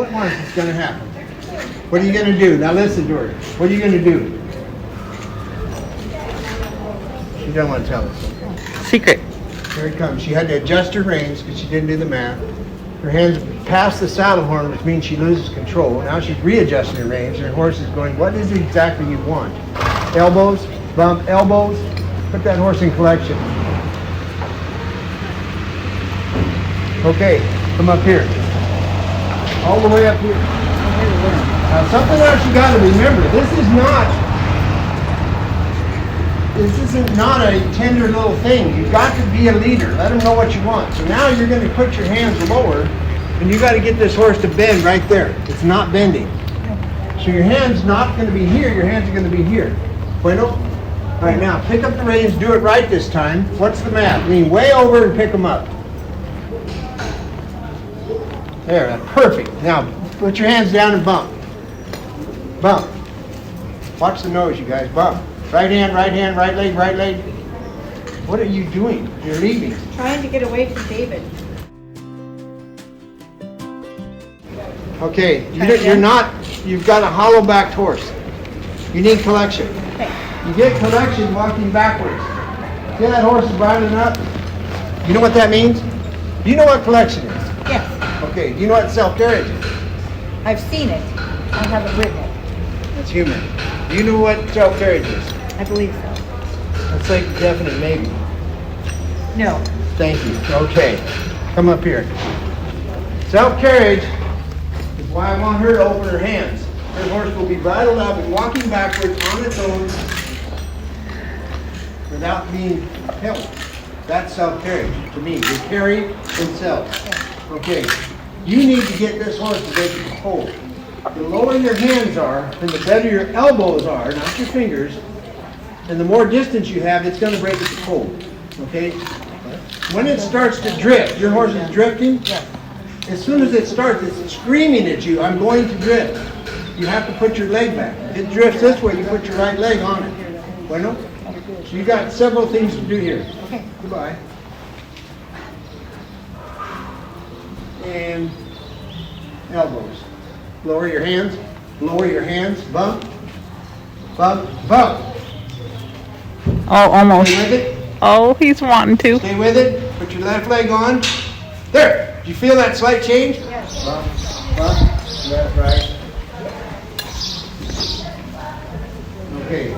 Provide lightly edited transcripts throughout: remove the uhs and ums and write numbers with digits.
all at once, it's going to happen. What are you going to do? Now listen to her. What are you going to do? She don't want to tell us. Okay. Secret. Here it comes. She had to adjust her reins because she didn't do the math. Her hands past the saddle horn, which means she loses control. Now she's readjusting her reins. Her horse is going, what is it exactly you want? Elbows, bump, elbows. Put that horse in collection. Okay, come up here. All the way up here. Now something else you got to remember. This isn't not a tender little thing. You've got to be a leader. Let them know what you want. So now you're going to put your hands lower, and you got to get this horse to bend right there. It's not bending. So your hand's not going to be here. Your hands are going to be here. Bueno? All right, now pick up the reins. Do it right this time. What's the math? Lean way over and pick them up. There, that's perfect. Now put your hands down and bump. Bump. Watch the nose, you guys. Bump. Right hand, right leg, right leg. What are you doing? You're leaving. Trying to get away from David. Okay, you've got a hollow-backed horse. You need collection. Okay. You get collection walking backwards. See that horse is bridling up? You know what that means? Do you know what collection is? Yes. Okay, do you know what self-carriage is? I've seen it. I haven't ridden it. That's human. Do you know what self-carriage is? I believe so. That's like definite maybe. No. Thank you. Okay. Come up here. Self-carriage is why I want her to open her hands. Her horse will be bridled up and walking backwards on its own without being held. That's self-carriage to me. They carry themselves. Okay. You need to get this horse to make it hold. The lower your hands are, and the better your elbows are, not your fingers, and the more distance you have, it's going to break at the hold. Okay? When it starts to drift, your horse is drifting. Yes. As soon as it starts, it's screaming at you, I'm going to drift. You have to put your leg back. If it drifts this way, you put your right leg on it. Bueno? So you got several things to do here. Okay. Goodbye. And elbows. Lower your hands. Lower your hands. Bump. Bump. Bump. Oh, almost. Stay with it. Oh, he's wanting to. Stay with it. Put your left leg on. There. Do you feel that slight change? Yes. Bump. Bump. Left, right. Okay.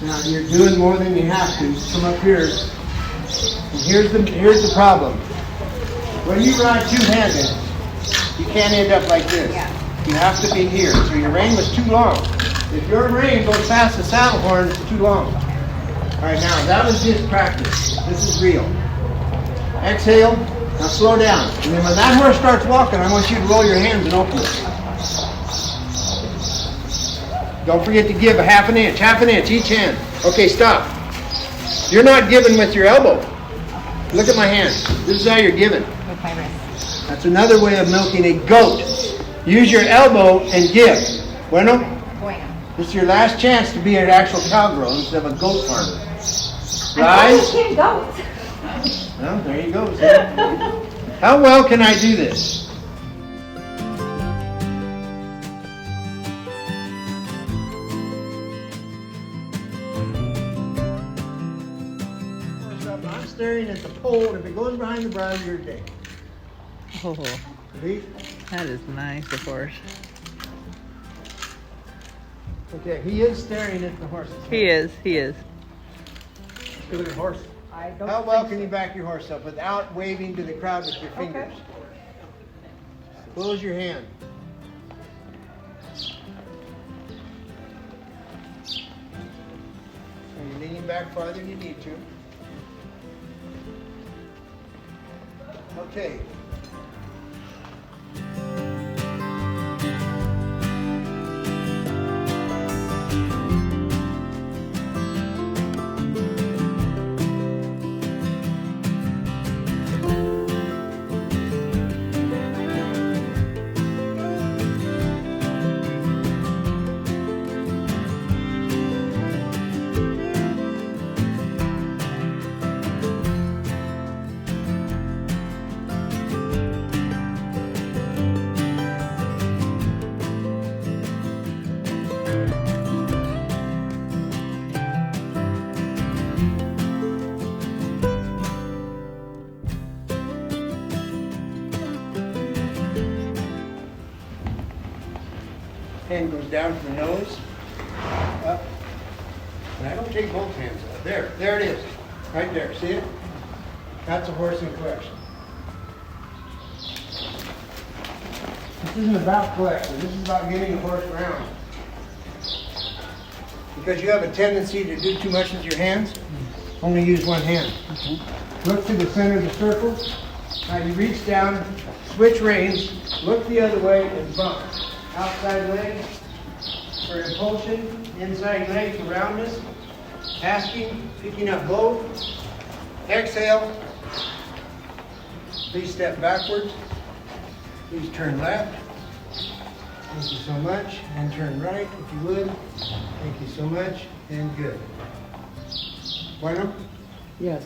Now you're doing more than you have to. Come up here. And here's the problem. When you ride two-handed, you can't end up like this. Yeah. You have to be here. So your rein was too long. If your rein goes past the saddle horn, it's too long. All right, now that was just practice. This is real. Exhale. Now slow down. And then when that horse starts walking, I want you to roll your hands and open it. Don't forget to give a half an inch each hand. Okay, stop. You're not giving with your elbow. Look at my hand. This is how you're giving. With my wrist. That's another way of milking a goat. Use your elbow and give. Bueno? Bueno. This is your last chance to be an actual cowgirl instead of a goat farmer. I'm Rise. can't go. Well, there you go. See? How well can I do this? I'm staring at the pole, and if it goes behind the bridle, you're dead. Oh, See? that is nice, of course. Okay, he is staring at the horse. He is. Look at the horse. I don't How well think can so. you back your horse up without waving to the crowd with your fingers? Close your hand. Are you leaning back farther than you need to? Okay. Hand goes down to the nose, up. And I don't take both hands out. There it is. Right there, see it? That's a horse in collection. This isn't about collection. This is about getting a horse around. Because you have a tendency to do too much with your hands, only use one hand. Look to the center of the circle. Now you reach down, switch reins, look the other way, and bump. Outside leg for impulsion, inside leg for roundness. Asking, picking up both. Exhale. Please step backwards. Please turn left. Thank you so much. And turn right, if you would. Thank you so much. And good. Bueno? Yes.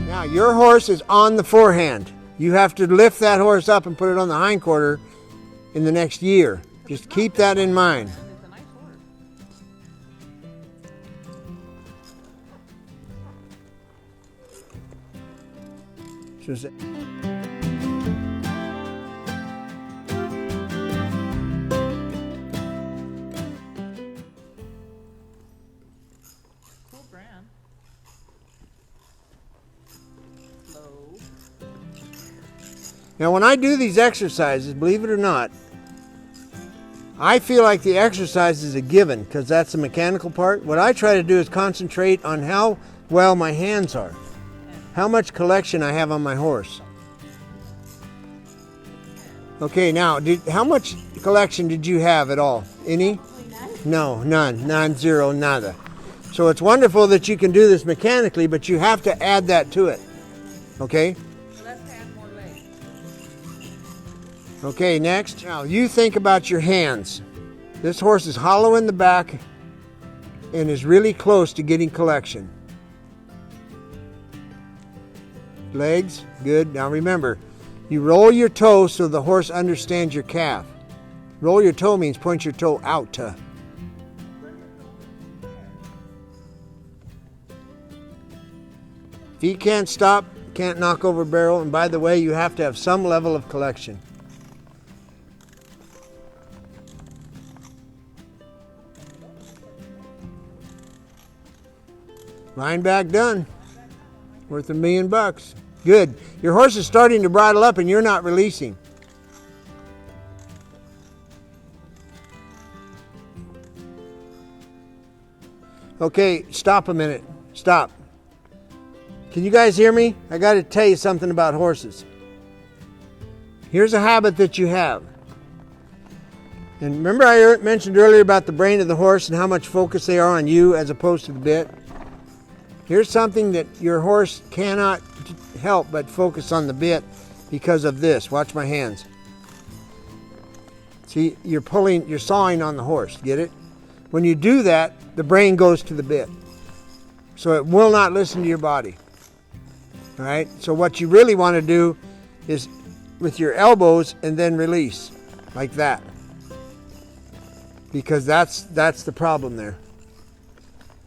Now your horse is on the forehand. You have to lift that horse up and put it on the hindquarter in the next year. Just keep that in mind. It's a nice horse. Just- Cool brand. Slow. Now when I do these exercises, believe it or not, I feel like the exercise is a given because that's the mechanical part. What I try to do is concentrate on how well my hands are, how much collection I have on my horse. Okay, now, how much collection did you have at all? Any? No, none, zero, nada. So it's wonderful that you can do this mechanically, but you have to add that to it, okay? Let's add more legs. Okay, next. Now, you think about your hands. This horse is hollow in the back and is really close to getting collection. Legs, good. Now remember, you roll your toe so the horse understands your calf. Roll your toe means point your toe out to. Feet can't stop, can't knock over barrel, and by the way, you have to have some level of collection. Line back done. Worth $1 million. Good. Your horse is starting to bridle up and you're not releasing. Okay, stop a minute. Stop. Can you guys hear me? I got to tell you something about horses. here's a habit that you have. And remember I mentioned earlier about the brain of the horse and how much focus they are on you as opposed to the bit? Here's something that your horse cannot help but focus on the bit because of this. Watch my hands. See, you're sawing on the horse. Get it? When you do that, the brain goes to the bit. So it will not listen to your body. All right? So what you really want to do is with your elbows and then release like that. Because that's the problem there.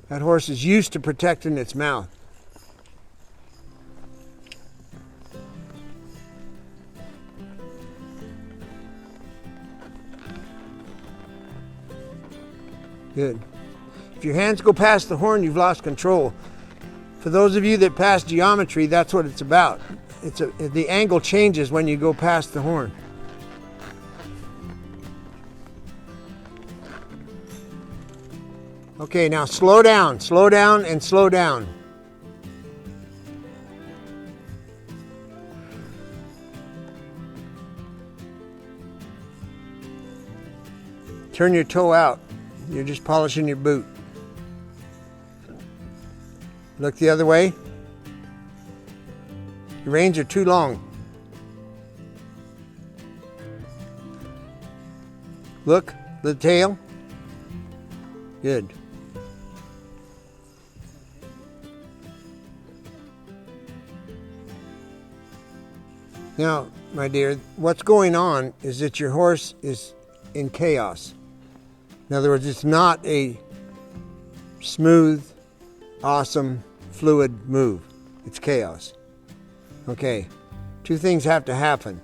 That horse is used to protecting its mouth. Good. If your hands go past the horn, you've lost control. For those of you that pass geometry, that's what it's about. The angle changes when you go past the horn. Okay, now slow down, and slow down. Turn your toe out. You're just polishing your boot. Look the other way. Your reins are too long. Look, the tail. Good. Now, my dear, what's going on is that your horse is in chaos. In other words, it's not a smooth, awesome, fluid move. It's chaos. Okay, two things have to happen.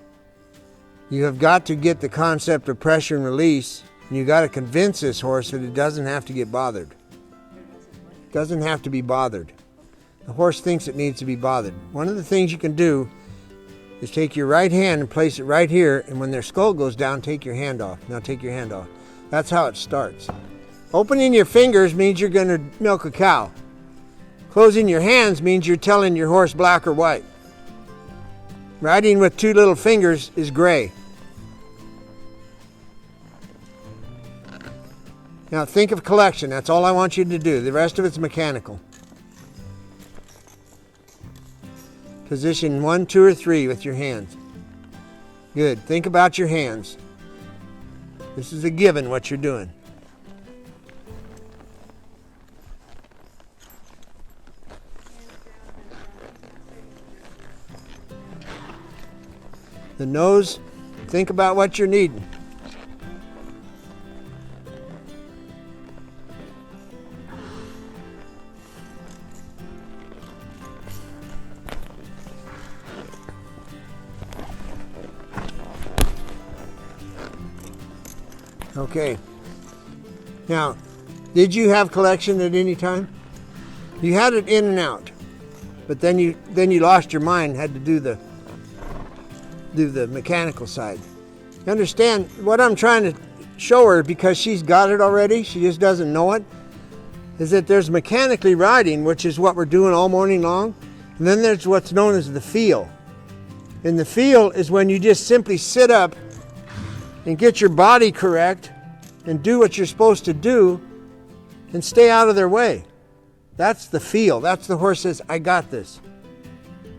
You have got to get the concept of pressure and release, and you got to convince this horse that it doesn't have to get bothered. It doesn't have to be bothered. The horse thinks it needs to be bothered. One of the things you can do is take your right hand and place it right here, and when their skull goes down, take your hand off. Now take your hand off. That's how it starts. Opening your fingers means you're going to milk a cow. Closing your hands means you're telling your horse black or white. Riding with two little fingers is gray. Now think of collection. That's all I want you to do. The rest of it's mechanical. Position 1, 2, or 3 with your hands. Good. Think about your hands. This is a given what you're doing. The nose, think about what you're needing. Okay. Now, did you have collection at any time? You had it in and out, but then you lost your mind, had to do the mechanical side. You understand what I'm trying to show her, because she's got it already, she just doesn't know it, is that there's mechanically riding, which is what we're doing all morning long, and then there's what's known as the feel. And the feel is when you just simply sit up and get your body correct and do what you're supposed to do and stay out of their way. That's the feel. That's the horse says, I got this.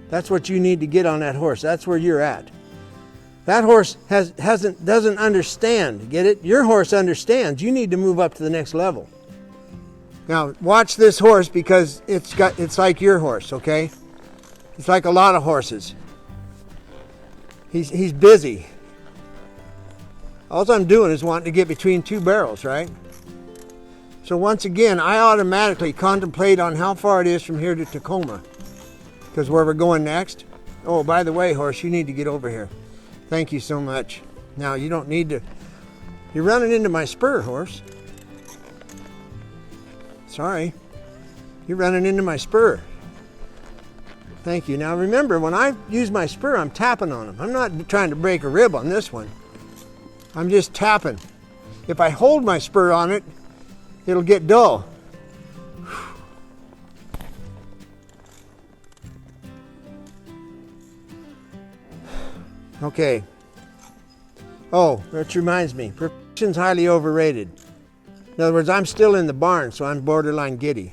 That's what you need to get on that horse. That's where you're at. That horse doesn't understand. Get it? Your horse understands. You need to move up to the next level. Now watch this horse, because it's like your horse, okay? It's like a lot of horses. He's busy. All I'm doing is wanting to get between two barrels, right? So once again, I automatically contemplate on how far it is from here to Tacoma, because where we're going next. Oh, by the way, horse, you need to get over here. Thank you so much. Now, you don't need to. You're running into my spur, horse. Sorry. You're running into my spur. Thank you. Now remember, when I use my spur, I'm tapping on them. I'm not trying to break a rib on this one. I'm just tapping. If I hold my spur on it, it'll get dull. Okay, Oh, that reminds me. Perfection's highly overrated. In other words, I'm still in the barn, so I'm borderline giddy.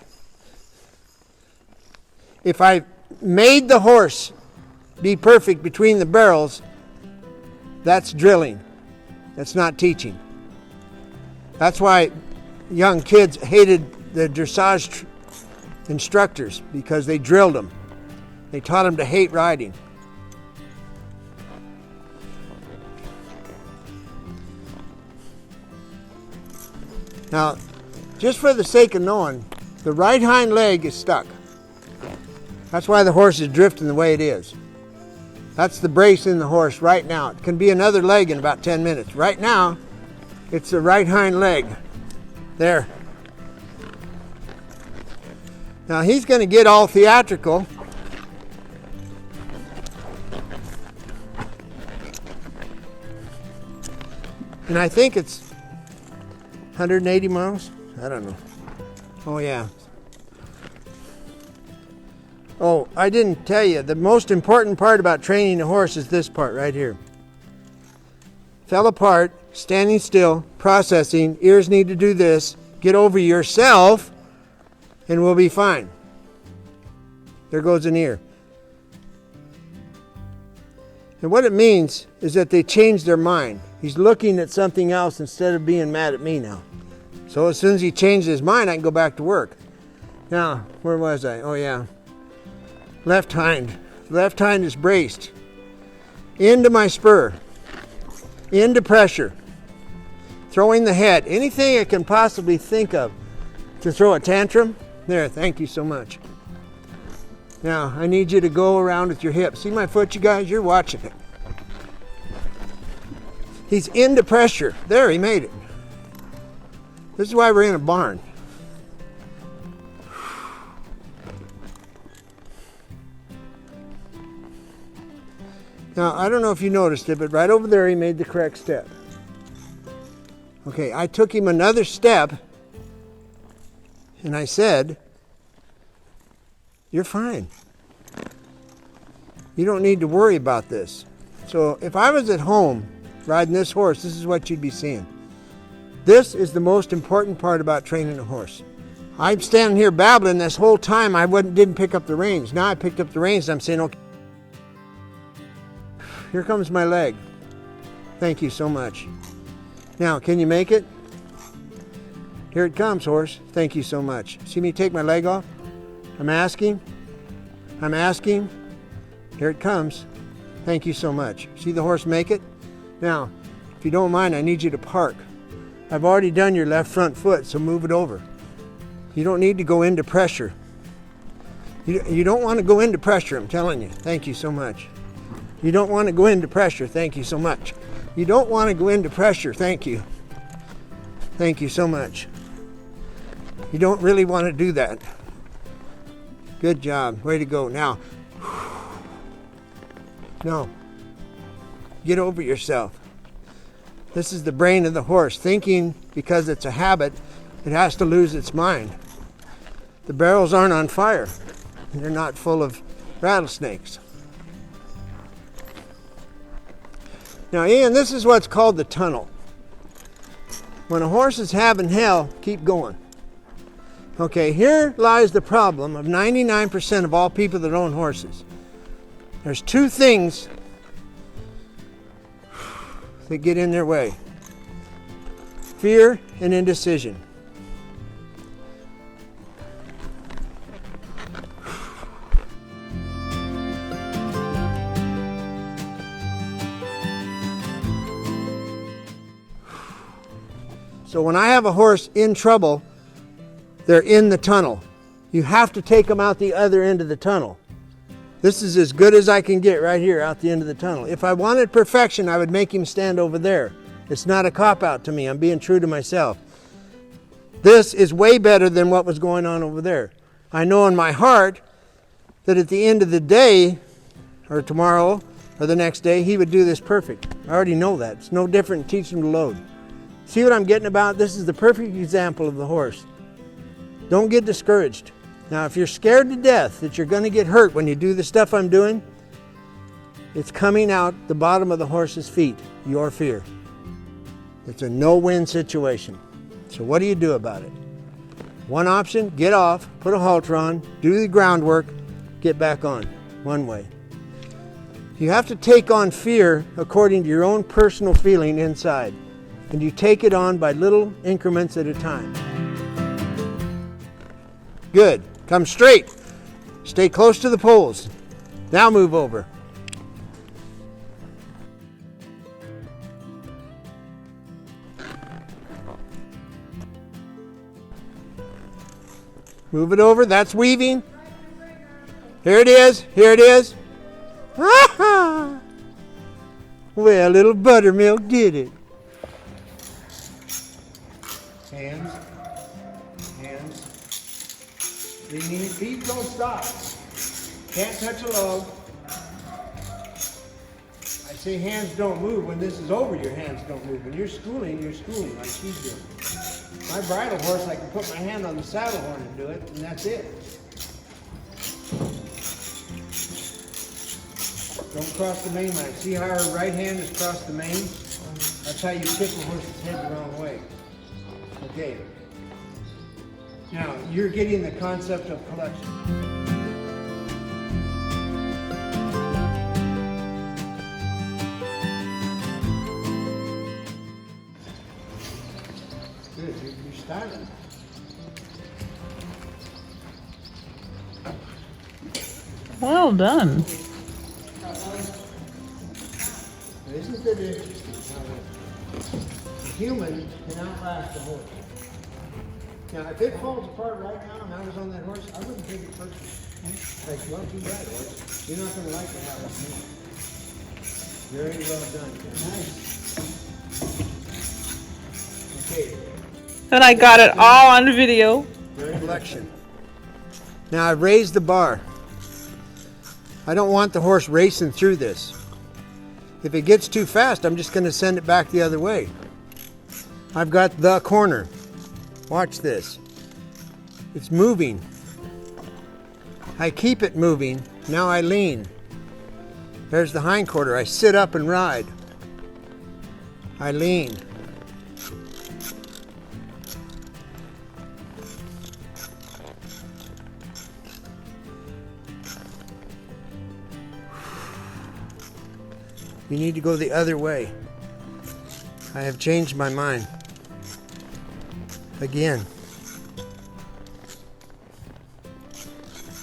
If I made the horse be perfect between the barrels, that's drilling. That's not teaching. That's why young kids hated the dressage instructors, because they drilled them. They taught them to hate riding. Now, just for the sake of knowing, the right hind leg is stuck. That's why the horse is drifting the way it is. That's the brace in the horse right now. It can be another leg in about 10 minutes. Right now, it's the right hind leg. There. Now he's going to get all theatrical. And I think it's 180 miles? I don't know. Oh yeah. Oh, I didn't tell you. The most important part about training a horse is this part right here. Fell apart, standing still, processing, ears need to do this, get over yourself, and we'll be fine. There goes an ear. And what it means is that they changed their mind. He's looking at something else instead of being mad at me now. So as soon as he changed his mind, I can go back to work. Now, where was I? Oh yeah. Left hind. Left hind is braced. Into my spur. Into pressure. Throwing the head. Anything I can possibly think of to throw a tantrum. There, thank you so much. Now, I need you to go around with your hips. See my foot, you guys? You're watching it. He's into pressure. There, he made it. This is why we're in a barn. Now, I don't know if you noticed it, but right over there he made the correct step. Okay, I took him another step and I said, you're fine. You don't need to worry about this. So if I was at home riding this horse, this is what you'd be seeing. This is the most important part about training a horse. I'm standing here babbling this whole time. I didn't pick up the reins. Now I picked up the reins and I'm saying, okay, here comes my leg. Thank you so much. Now, can you make it? Here it comes, horse. Thank you so much. See me take my leg off? I'm asking. I'm asking. Here it comes. Thank you so much. See the horse make it? Now, if you don't mind, I need you to park. I've already done your left front foot, so move it over. You don't need to go into pressure. You don't want to go into pressure, I'm telling you. Thank you so much. You don't want to go into pressure. Thank you so much. You don't want to go into pressure. Thank you. Thank you so much. You don't really want to do that. Good job. Way to go. Now, no. Get over yourself. This is the brain of the horse. Thinking, because it's a habit, it has to lose its mind. The barrels aren't on fire. They're not full of rattlesnakes. Now, Ian, this is what's called the tunnel. When a horse is having hell, keep going. Okay, here lies the problem of 99% of all people that own horses. There's two things that get in their way. Fear and indecision. So when I have a horse in trouble, they're in the tunnel. You have to take them out the other end of the tunnel. This is as good as I can get right here out the end of the tunnel. If I wanted perfection, I would make him stand over there. It's not a cop-out to me. I'm being true to myself. This is way better than what was going on over there. I know in my heart that at the end of the day, or tomorrow, or the next day, he would do this perfect. I already know that. It's no different than teaching him to load. See what I'm getting about? This is the perfect example of the horse. Don't get discouraged. Now, if you're scared to death that you're going to get hurt when you do the stuff I'm doing, it's coming out the bottom of the horse's feet, your fear. It's a no-win situation. So what do you do about it? One option, get off, put a halter on, do the groundwork, get back on. One way. You have to take on fear according to your own personal feeling inside. And you take it on by little increments at a time. Good. Come straight. Stay close to the poles. Now move over. Move it over. That's weaving. Here it is. Here it is. Well, little buttermilk did it. Hands. Hands. Leaning. Feet don't stop. Can't touch a log. I say hands don't move. When this is over, your hands don't move. When you're schooling like she's doing. My bridle horse, I can put my hand on the saddle horn and do it, and that's it. Don't cross the main line. See how her right hand is across the main? That's how you tip a horse's head the wrong way. Okay. Now, you're getting the concept of collection. Good, you're starting. Well done. Isn't it interesting how a human can outlast a horse? Now, if it falls apart right now and I was on that horse, I wouldn't take it personally. Like, well, too bad, horse. You're not going to like to have us move. Very well done. Nice. Okay. And I got it all on video. Very collection. Now, I've raised the bar. I don't want the horse racing through this. If it gets too fast, I'm just going to send it back the other way. I've got the corner. Watch this. It's moving. I keep it moving. Now I lean. There's the hindquarter. I sit up and ride. I lean. You need to go the other way. I have changed my mind. Again.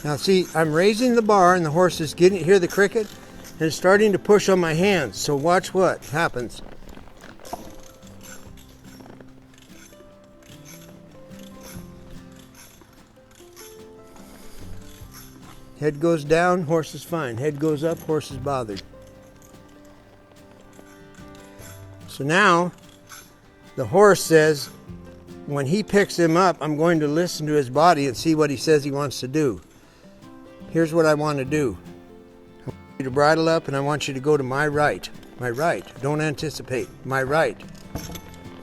Now see, I'm raising the bar and the horse is getting, hear the cricket? And it's starting to push on my hands. So watch what happens. Head goes down, horse is fine. Head goes up, horse is bothered. So now, the horse says, when he picks him up, I'm going to listen to his body and see what he says he wants to do. Here's what I want to do. I want you to bridle up and I want you to go to my right. My right. Don't anticipate. My right.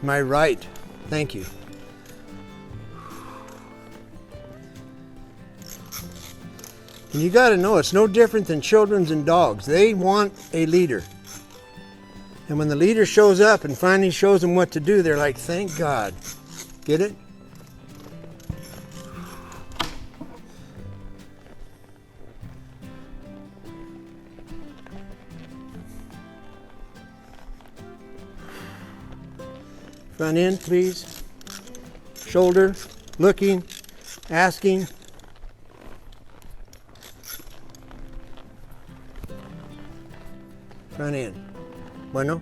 My right. Thank you. And you got to know, it's no different than children and dogs. They want a leader. And when the leader shows up and finally shows them what to do, they're like, thank God. Get it? Front end, please. Shoulder, looking, asking. Front end. Bueno.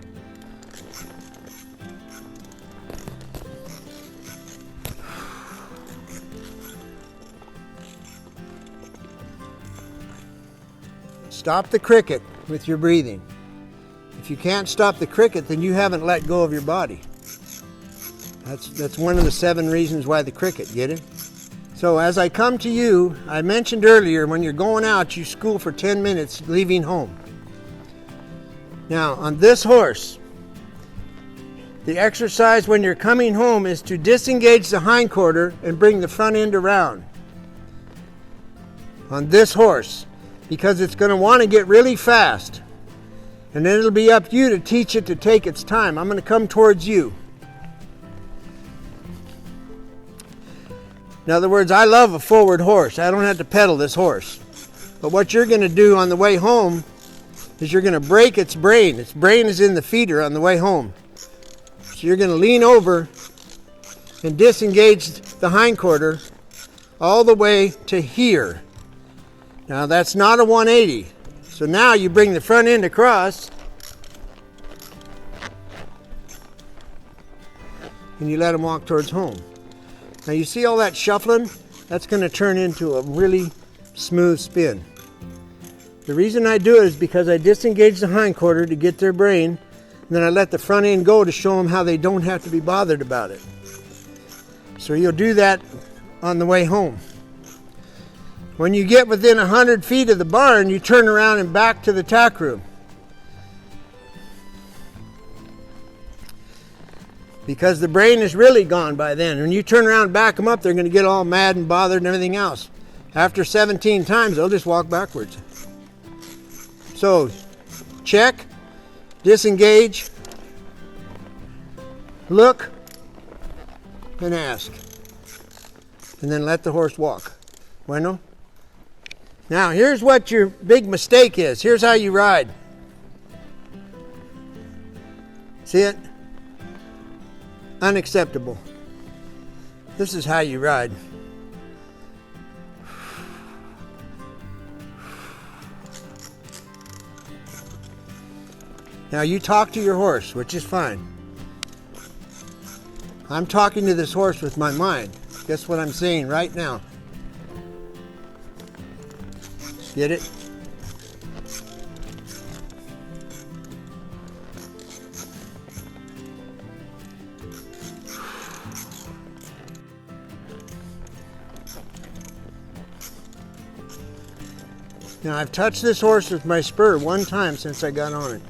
Stop the cricket with your breathing. If you can't stop the cricket, then you haven't let go of your body. That's one of the 7 reasons why the cricket, get it? So as I come to you, I mentioned earlier, when you're going out, you school for 10 minutes leaving home. Now, on this horse, the exercise when you're coming home is to disengage the hindquarter and bring the front end around. On this horse, because it's going to want to get really fast. And then it'll be up to you to teach it to take its time. I'm going to come towards you. In other words, I love a forward horse. I don't have to pedal this horse. But what you're going to do on the way home is you're going to break its brain. Its brain is in the feeder on the way home. So you're going to lean over and disengage the hindquarter all the way to here. Now that's not a 180. So now you bring the front end across and you let him walk towards home. Now you see all that shuffling? That's going to turn into a really smooth spin. The reason I do it is because I disengage the hindquarter to get their brain, and then I let the front end go to show them how they don't have to be bothered about it. So you'll do that on the way home. When you get within 100 feet of the barn, you turn around and back to the tack room. Because the brain is really gone by then. When you turn around and back them up, they're going to get all mad and bothered and everything else. After 17 times, they'll just walk backwards. So, check, disengage, look, and ask. And then let the horse walk. Bueno? Now, here's what your big mistake is. Here's how you ride. See it? Unacceptable. This is how you ride. Now you talk to your horse, which is fine. I'm talking to this horse with my mind. Guess what I'm saying right now? Get it? Now I've touched this horse with my spur one time since I got on it.